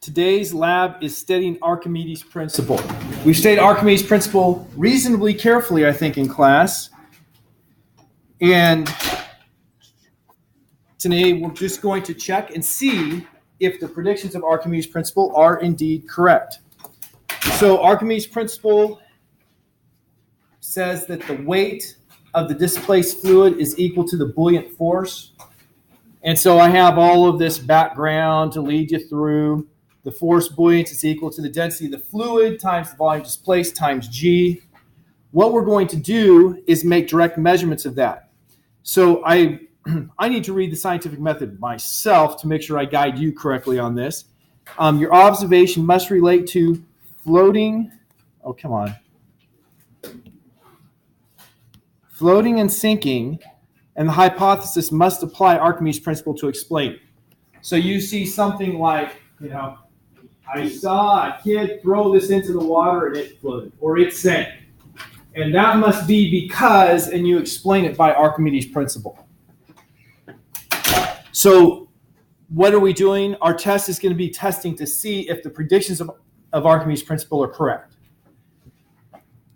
Today's lab is studying Archimedes Principle. We've studied Archimedes Principle reasonably carefully, I think, in class. And today we're just going to check and see if the predictions of Archimedes Principle are indeed correct. So Archimedes Principle says that the weight of the displaced fluid is equal to the buoyant force. And so I have all of this background to lead you through. The force buoyant is equal to the density of the fluid times the volume displaced times g. What we're going to do is make direct measurements of that. So I need to read the scientific method myself to make sure I guide you correctly on this. Your observation must relate to floating and sinking, and the hypothesis must apply Archimedes' principle to explain it. So you see something like, I saw a kid throw this into the water and it floated, or it sank. And that must be because, and you explain it by Archimedes' principle. So what are we doing? Our test is going to be testing to see if the predictions of Archimedes' principle are correct.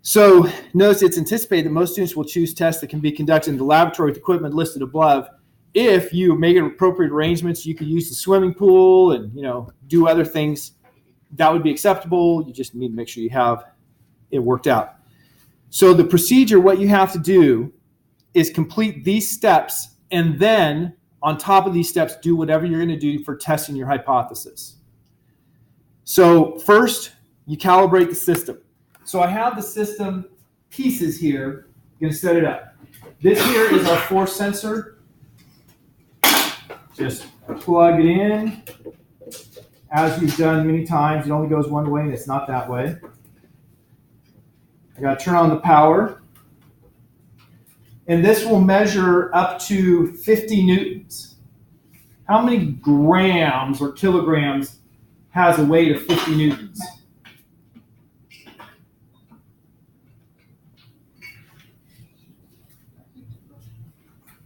So notice it's anticipated that most students will choose tests that can be conducted in the laboratory with equipment listed above. If you make appropriate arrangements, you could use the swimming pool and do other things. That would be acceptable. You just need to make sure you have it worked out. So the procedure, what you have to do is complete these steps, and then on top of these steps, do whatever you're going to do for testing your hypothesis. So first, you calibrate the system. So I have the system pieces here. I'm going to set it up. This here is our force sensor. Just plug it in. As you've done many times, it only goes one way, and it's not that way. I got to turn on the power. And this will measure up to 50 newtons. How many grams or kilograms has a weight of 50 newtons?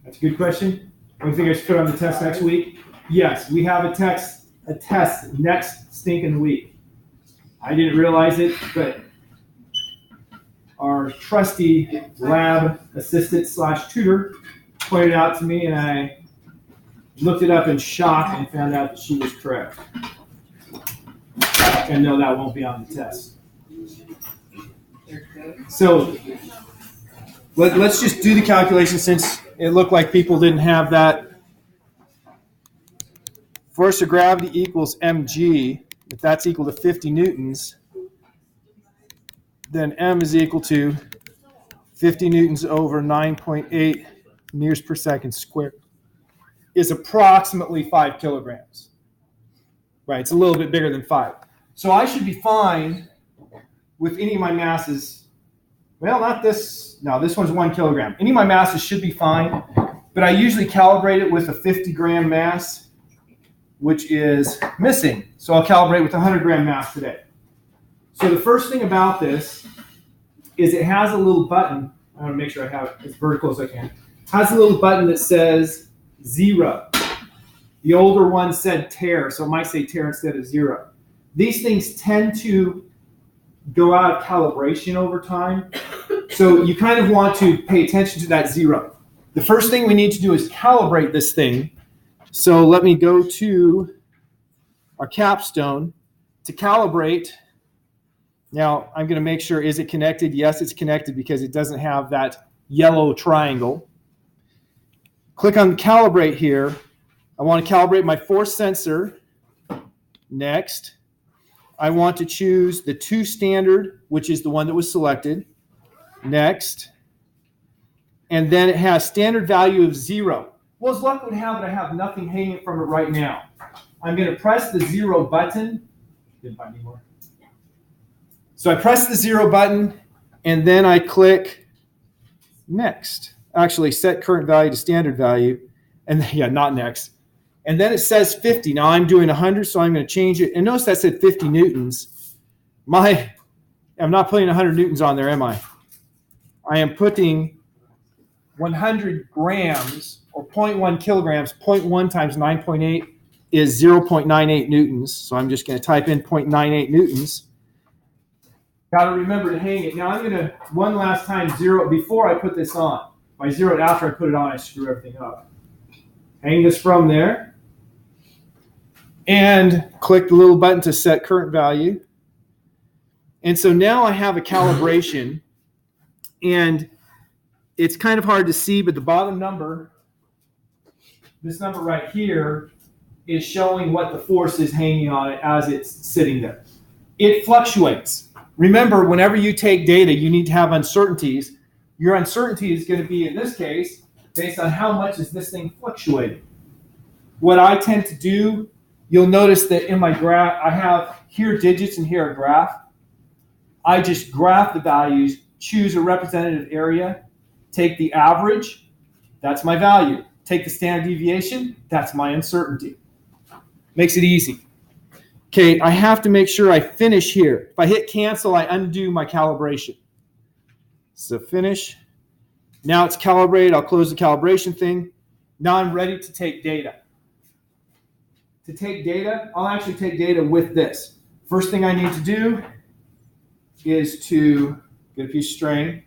That's a good question. What do you think I should put on the test next week? Yes, we have a test next stinking week. I didn't realize it, but our trusty lab assistant / tutor pointed out to me, and I looked it up in shock and found out that she was correct. And no, that won't be on the test. So let's just do the calculation since it looked like people didn't have that. Force of gravity equals mg. If that's equal to 50 newtons, then m is equal to 50 newtons over 9.8 meters per second squared is approximately 5 kilograms. Right, it's a little bit bigger than 5. So I should be fine with any of my masses. Well, not this. No, this one's 1 kilogram. Any of my masses should be fine, but I usually calibrate it with a 50-gram mass, which is missing. So I'll calibrate with a 100-gram mass today. So the first thing about this is it has a little button. I want to make sure I have it as vertical as I can. It has a little button that says 0. The older one said tare, so it might say tare instead of 0. These things tend to go out of calibration over time. So you kind of want to pay attention to that 0. The first thing we need to do is calibrate this thing. So let me go to our capstone to calibrate. Now I'm going to make sure, is it connected? Yes, it's connected because it doesn't have that yellow triangle. Click on calibrate here. I want to calibrate my force sensor. Next, I want to choose the 2 standard, which is the one that was selected. Next, and then it has standard value of 0. Well, as luck would have it, I have nothing hanging from it right now. I'm going to press the 0 button. Didn't find any more. So I press the 0 button, and then I click next. Actually, set current value to standard value. And yeah, not next. And then it says 50. Now I'm doing 100, so I'm going to change it. And notice that said 50 newtons. I'm not putting 100 newtons on there, am I? I am putting 100 grams, or 0.1 kilograms, 0.1 times 9.8 is 0.98 newtons. So I'm just going to type in 0.98 newtons. Got to remember to hang it. Now I'm going to, one last time, zero it before I put this on. If I zero it after I put it on, I screw everything up. Hang this from there. And click the little button to set current value. And so now I have a calibration. And it's kind of hard to see, but the bottom number, this number right here, is showing what the force is hanging on it as it's sitting there. It fluctuates. Remember, whenever you take data, you need to have uncertainties. Your uncertainty is going to be, in this case, based on how much is this thing fluctuating. What I tend to do, you'll notice that in my graph, I have here digits and here a graph. I just graph the values, choose a representative area, take the average, that's my value. Take the standard deviation, that's my uncertainty. Makes it easy. Okay, I have to make sure I finish here. If I hit cancel, I undo my calibration. So finish. Now it's calibrated. I'll close the calibration thing. Now I'm ready to take data. To take data, I'll actually take data with this. First thing I need to do is to get a piece of string.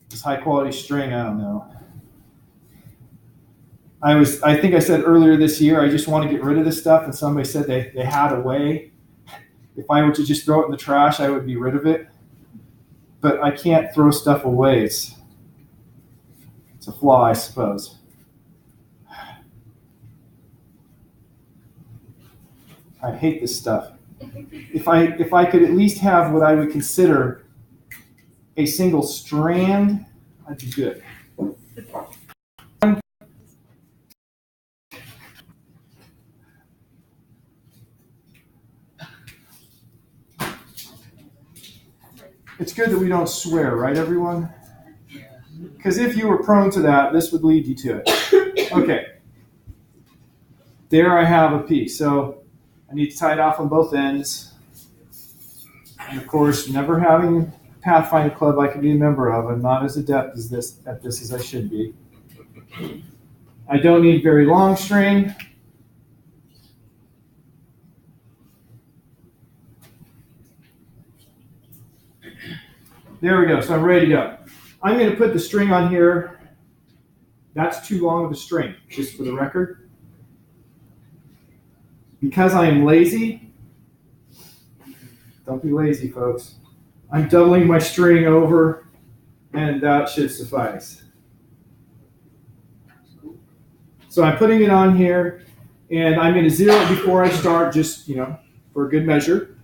This high quality string, I don't know. I think I said earlier this year, I just want to get rid of this stuff, and somebody said they had a way. If I were to just throw it in the trash, I would be rid of it. But I can't throw stuff away. It's a flaw, I suppose. I hate this stuff. If I could at least have what I would consider a single strand, I'd be good. It's good that we don't swear, right, everyone? Because if you were prone to that, this would lead you to it. Okay. There I have a piece. So I need to tie it off on both ends. And of course, never having a Pathfinder club I can be a member of, I'm not as adept at this as I should be. I don't need very long string. There we go. So I'm ready to go. I'm going to put the string on here. That's too long of a string, just for the record. Because I am lazy, don't be lazy, folks. I'm doubling my string over, and that should suffice. So I'm putting it on here, and I'm going to zero it before I start, just, for a good measure.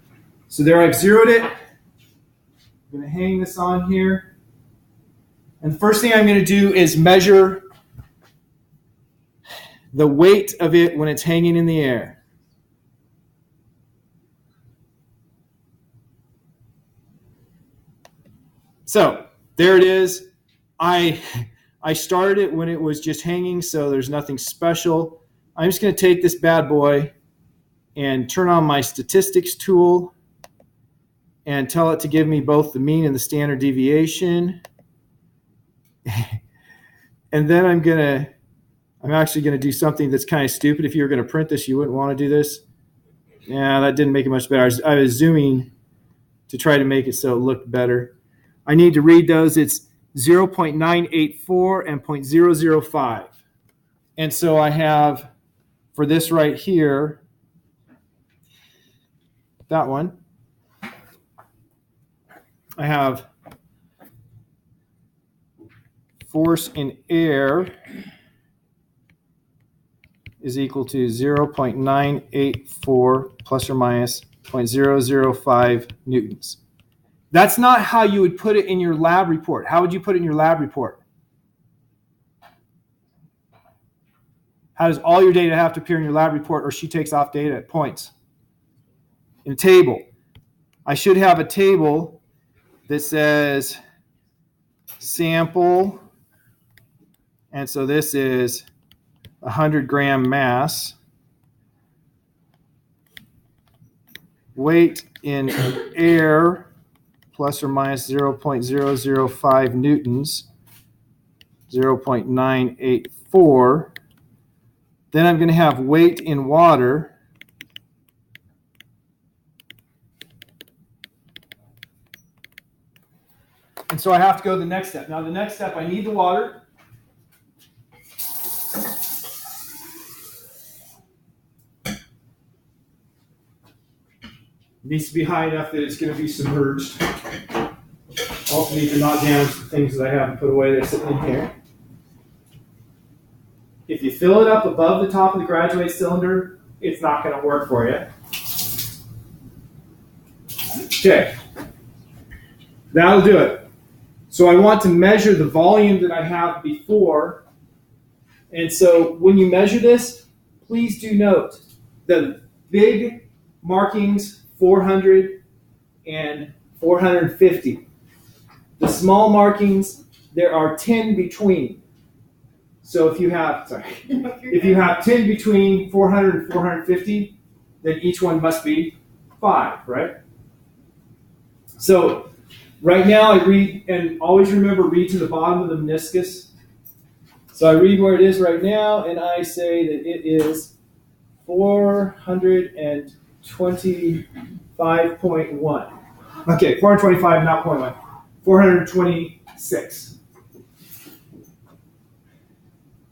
So there I've zeroed it. I'm going to hang this on here. And the first thing I'm going to do is measure the weight of it when it's hanging in the air. So there it is. I started it when it was just hanging, so there's nothing special. I'm just going to take this bad boy and turn on my statistics tool and tell it to give me both the mean and the standard deviation. And then I'm actually going to do something that's kind of stupid. If you were going to print this, you wouldn't want to do this. Yeah, that didn't make it much better. I was zooming to try to make it so it looked better. I need to read those. It's 0.984 and 0.005. And so I have, for this right here, that one, I have force in air is equal to 0.984 plus or minus 0.005 newtons. That's not how you would put it in your lab report. How would you put it in your lab report? How does all your data have to appear in your lab report, or she takes off data at points? In a table. I should have a table that says sample, and so this is 100 gram mass, weight in air plus or minus 0.005 newtons, 0.984, Then I'm going to have weight in water. And so I have to go to the next step. Now, the next step, I need the water. It needs to be high enough that it's going to be submerged. Also need to not damage the things that I haven't put away that are sitting in here. If you fill it up above the top of the graduate cylinder, it's not going to work for you. Okay. That'll do it. So I want to measure the volume that I have before. And so when you measure this, please do note the big markings, 400 and 450. The small markings, there are 10 between. So if you have, if you have 10 between 400 and 450, then each one must be 5, right? So right now I read, and always remember, read to the bottom of the meniscus. So I read where it is right now, and I say that it is 425.1. Okay, 425, not 0.1. 426.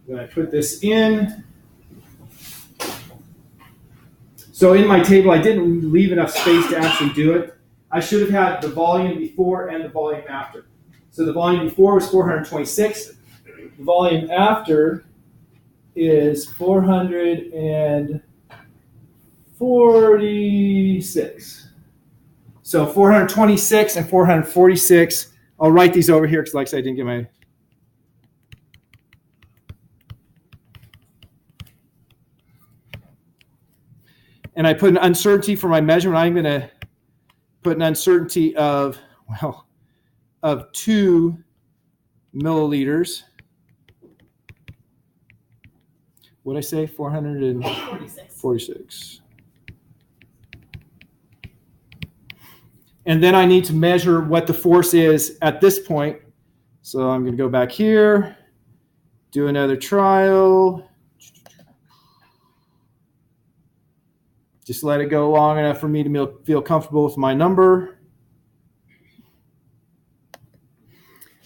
Then I put this in. So in my table, I didn't leave enough space to actually do it. I should have had the volume before and the volume after. So the volume before was 426. The volume after is 446. So 426 and 446. I'll write these over here because, like I said, I didn't get my... And I put an uncertainty for my measurement. I'm going to put an uncertainty of 2 milliliters. What did I say? 446. And then I need to measure what the force is at this point. So I'm going to go back here, do another trial. Just let it go long enough for me to feel comfortable with my number.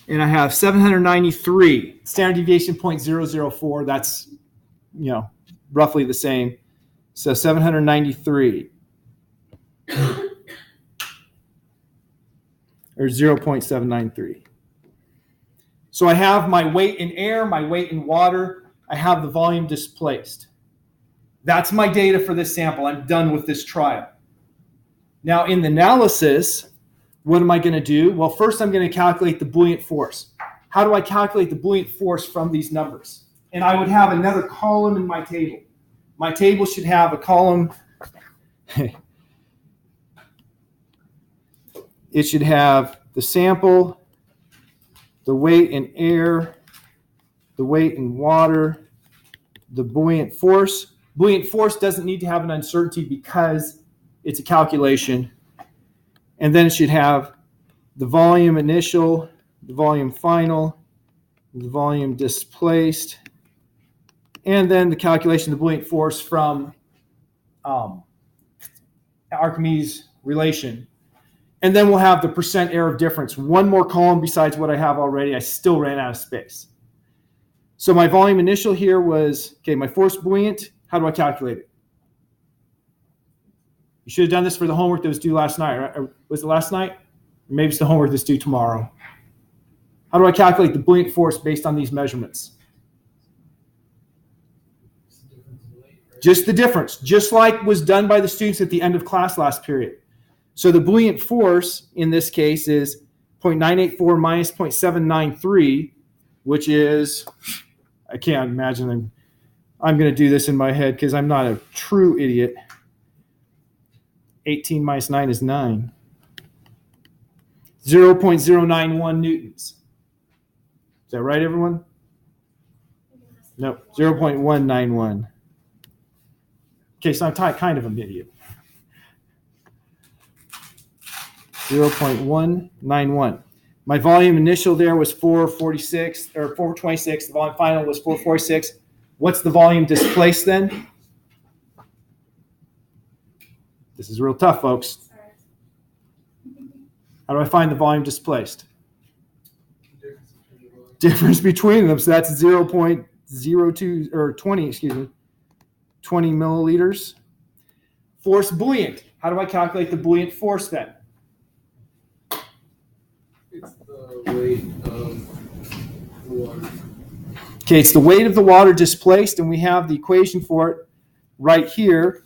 And I have 793, standard deviation 0.004. That's, roughly the same. So 793. Or 0.793. So I have my weight in air, my weight in water. I have the volume displaced. That's my data for this sample. I'm done with this trial. Now in the analysis, what am I going to do? Well, first I'm going to calculate the buoyant force. How do I calculate the buoyant force from these numbers? And I would have another column in my table. My table should have a column. It should have the sample, the weight in air, the weight in water, the buoyant force. Buoyant force doesn't need to have an uncertainty because it's a calculation. And then it should have the volume initial, the volume final, the volume displaced, and then the calculation of the buoyant force from Archimedes relation. And then we'll have the percent error of difference. One more column besides what I have already. I still ran out of space. So my volume initial here was, my force buoyant. How do I calculate it? You should have done this for the homework that was due last night. Right? Or was it last night? Or maybe it's the homework that's due tomorrow. How do I calculate the buoyant force based on these measurements? Just the difference, just like was done by the students at the end of class last period. So the buoyant force in this case is 0.984 minus 0.793, which is, I can't imagine I'm going to do this in my head because I'm not a true idiot. 18 minus 9 is 9. 0.091 newtons. Is that right, everyone? No, 0.191. Okay, so I'm kind of an idiot. 0.191. My volume initial there was 446 or 426. The volume final was 446. What's the volume displaced then? This is real tough, folks. How do I find the volume displaced? Difference between them. So that's 0.02 or 20, excuse me, 20 milliliters. Force buoyant. How do I calculate the buoyant force then? It's the weight of the water. Okay, it's the weight of the water displaced, and we have the equation for it right here.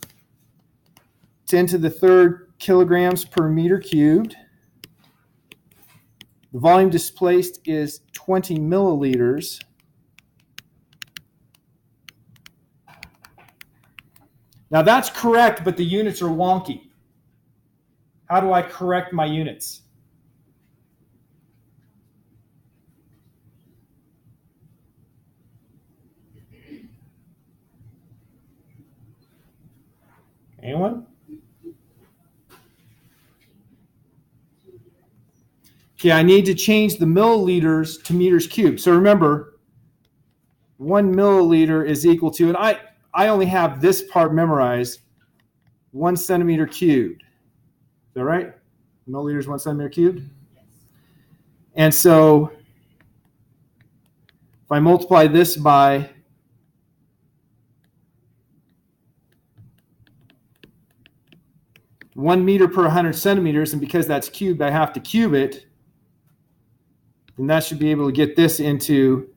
10 to the third kilograms per meter cubed. The volume displaced is 20 milliliters. Now that's correct, but the units are wonky. How do I correct my units? Anyone? Okay, I need to change the milliliters to meters cubed. So remember, 1 milliliter is equal to, and I only have this part memorized, 1 centimeter cubed. Is that right? Milliliters, 1 centimeter cubed? And so if I multiply this by 1 meter per 100 centimeters, and because that's cubed, I have to cube it, then that should be able to get this into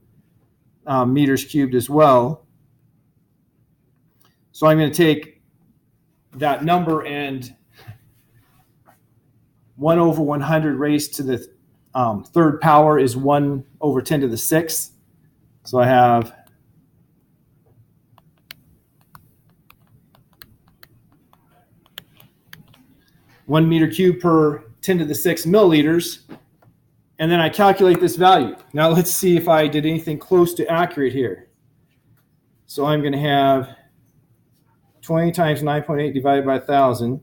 meters cubed as well. So I'm going to take that number and 1 over 100 raised to the third power is 1 over 10 to the sixth. So I have 1 meter cubed per 10 to the 6 milliliters. And then I calculate this value. Now let's see if I did anything close to accurate here. So I'm going to have 20 times 9.8 divided by 1,000.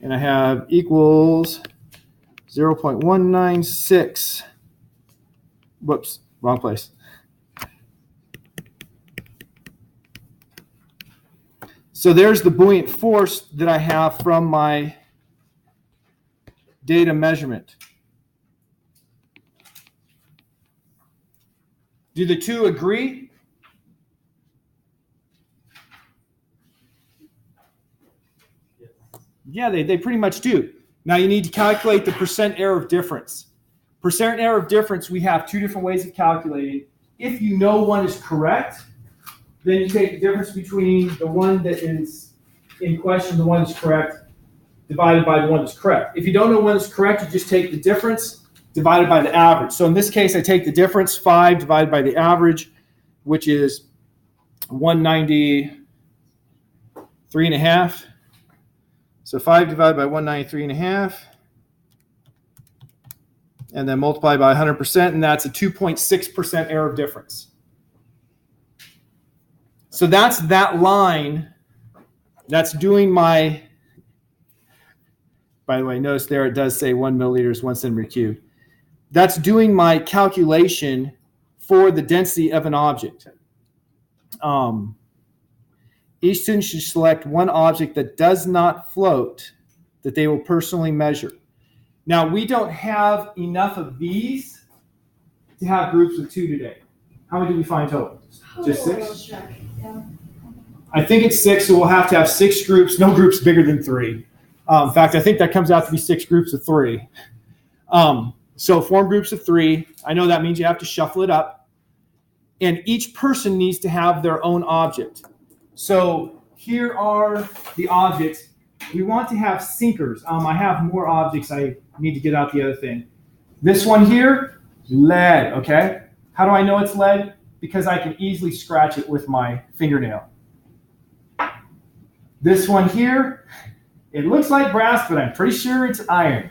And I have equals 0.196. Whoops, wrong place. So there's the buoyant force that I have from my data measurement. Do the two agree? Yeah, they pretty much do. Now you need to calculate the percent error of difference. Percent error of difference, we have two different ways of calculating. If you know one is correct, then you take the difference between the one that is in question, the one that's correct, divided by the one that's correct. If you don't know one that's correct, you just take the difference divided by the average. So in this case, I take the difference, 5 divided by the average, which is 193.5. So 5 divided by 193.5, and then multiply by 100%, and that's a 2.6% error of difference. So that's that line that's doing my, by the way, notice there it does say 1 milliliters, 1 centimeter cubed. That's doing my calculation for the density of an object. Each student should select one object that does not float that they will personally measure. Now, we don't have enough of these to have groups of 2 today. How many did we find total? Just 6? I think it's 6, so we'll have to have 6 groups, no groups bigger than 3. In fact, I think that comes out to be 6 groups of 3. So form groups of 3. I know that means you have to shuffle it up. And each person needs to have their own object. So here are the objects. We want to have sinkers. I have more objects. I need to get out the other thing. This one here, lead, okay? How do I know it's lead? Because I can easily scratch it with my fingernail. This one here, it looks like brass, but I'm pretty sure it's iron.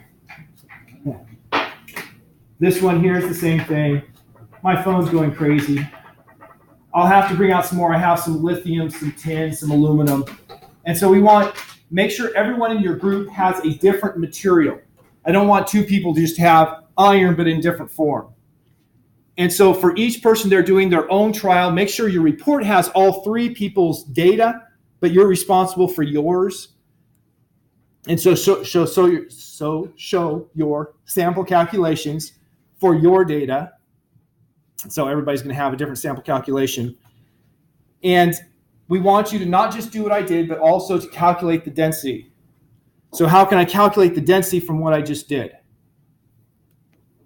This one here is the same thing. My phone's going crazy. I'll have to bring out some more. I have some lithium, some tin, some aluminum. And so we want, make sure everyone in your group has a different material. I don't want 2 people to just have iron, but in different form. And so for each person, they're doing their own trial. Make sure your report has all three people's data, but you're responsible for yours. And so show your sample calculations for your data. So everybody's going to have a different sample calculation. And we want you to not just do what I did, but also to calculate the density. So how can I calculate the density from what I just did?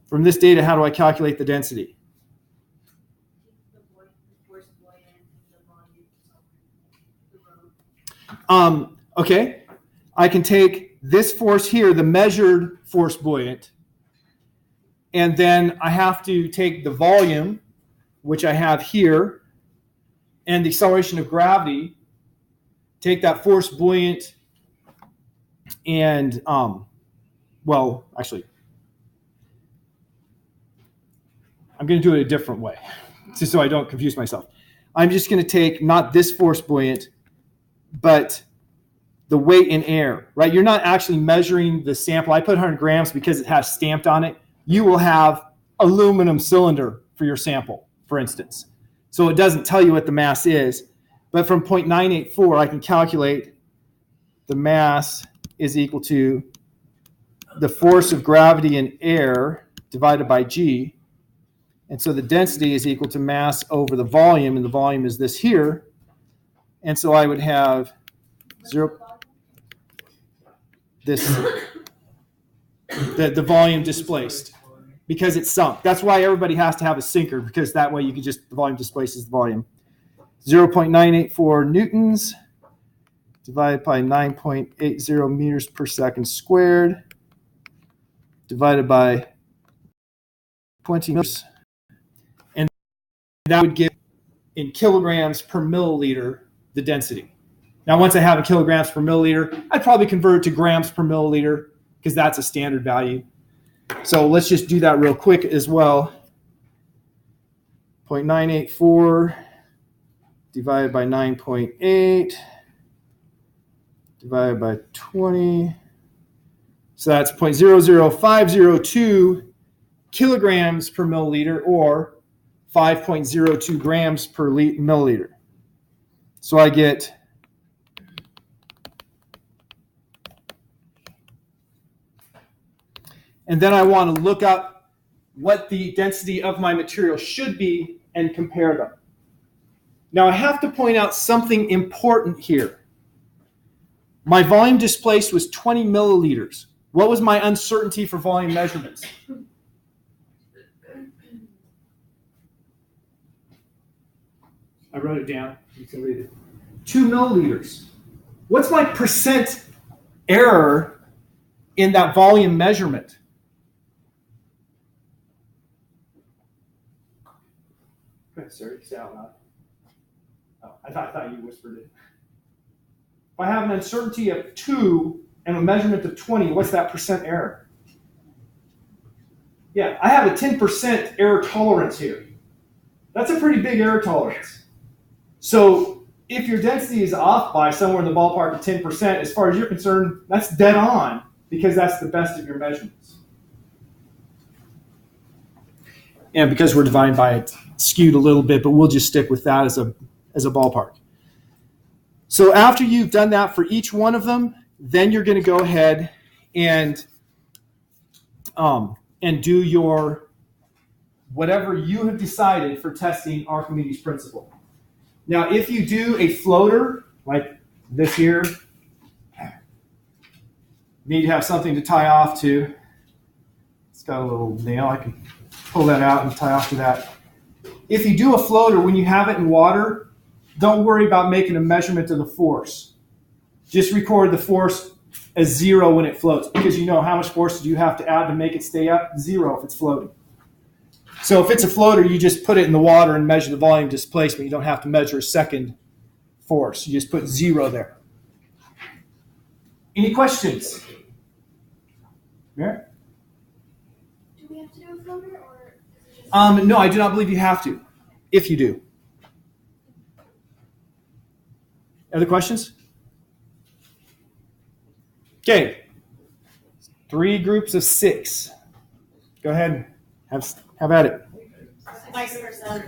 From this data, how do I calculate the density? Okay, I can take this force here, the measured force buoyant, and then I have to take the volume, which I have here, and the acceleration of gravity, take that force buoyant, and, well, actually, I'm going to do it a different way, just so I don't confuse myself. I'm just going to take not this force buoyant, but the weight in air, right? You're not actually measuring the sample. I put 100 grams because it has stamped on it. You will have aluminum cylinder for your sample, for instance. So it doesn't tell you what the mass is. But from 0.984, I can calculate the mass is equal to the force of gravity in air divided by G. And so the density is equal to mass over the volume, and the volume is this here. And so I would have the volume displaced because it's sunk. That's why everybody has to have a sinker, because that way you can just, the volume displaces the volume. 0.984 newtons divided by 9.80 meters per second squared divided by 20 meters. And that would give in kilograms per milliliter the density. Now, once I have in kilograms per milliliter, I'd probably convert it to grams per milliliter because that's a standard value. So let's just do that real quick as well. 0.984 divided by 9.8 divided by 20. So that's 0.00502 kilograms per milliliter, or 5.02 grams per milliliter. So I get and then I want to look up what the density of my material should be and compare them. Now I have to point out something important here. My volume displaced was 20 milliliters. What was my uncertainty for volume measurements? I wrote it down. You can read it. 2 milliliters. What's my percent error in that volume measurement? Sorry, say out loud. Oh, I thought you whispered it. If I have an uncertainty of 2 and a measurement of 20, what's that percent error? Yeah, I have a 10% error tolerance here. That's a pretty big error tolerance. So if your density is off by somewhere in the ballpark of 10%, as far as you're concerned, that's dead on, because that's the best of your measurements. And because we're dividing by it, skewed a little bit, but we'll just stick with that as a ballpark. So after you've done that for each one of them, then you're going to go ahead and do your whatever you have decided for testing Archimedes Principle. Now, if you do a floater like this here, you need to have something to tie off to. It's got a little nail. I can pull that out and tie off to that. If you do a floater, when you have it in water, don't worry about making a measurement of the force. Just record the force as 0 when it floats, because you know how much force do you have to add to make it stay up? 0 if it's floating. So if it's a floater, you just put it in the water and measure the volume displacement. You don't have to measure a second force. You just put 0 there. Any questions? Yeah? Do we have to do a floater, or is it just... No, I do not believe you have to, if you do. Other questions? Okay. 3 groups of 6. Go ahead. Have at it. Vice versa.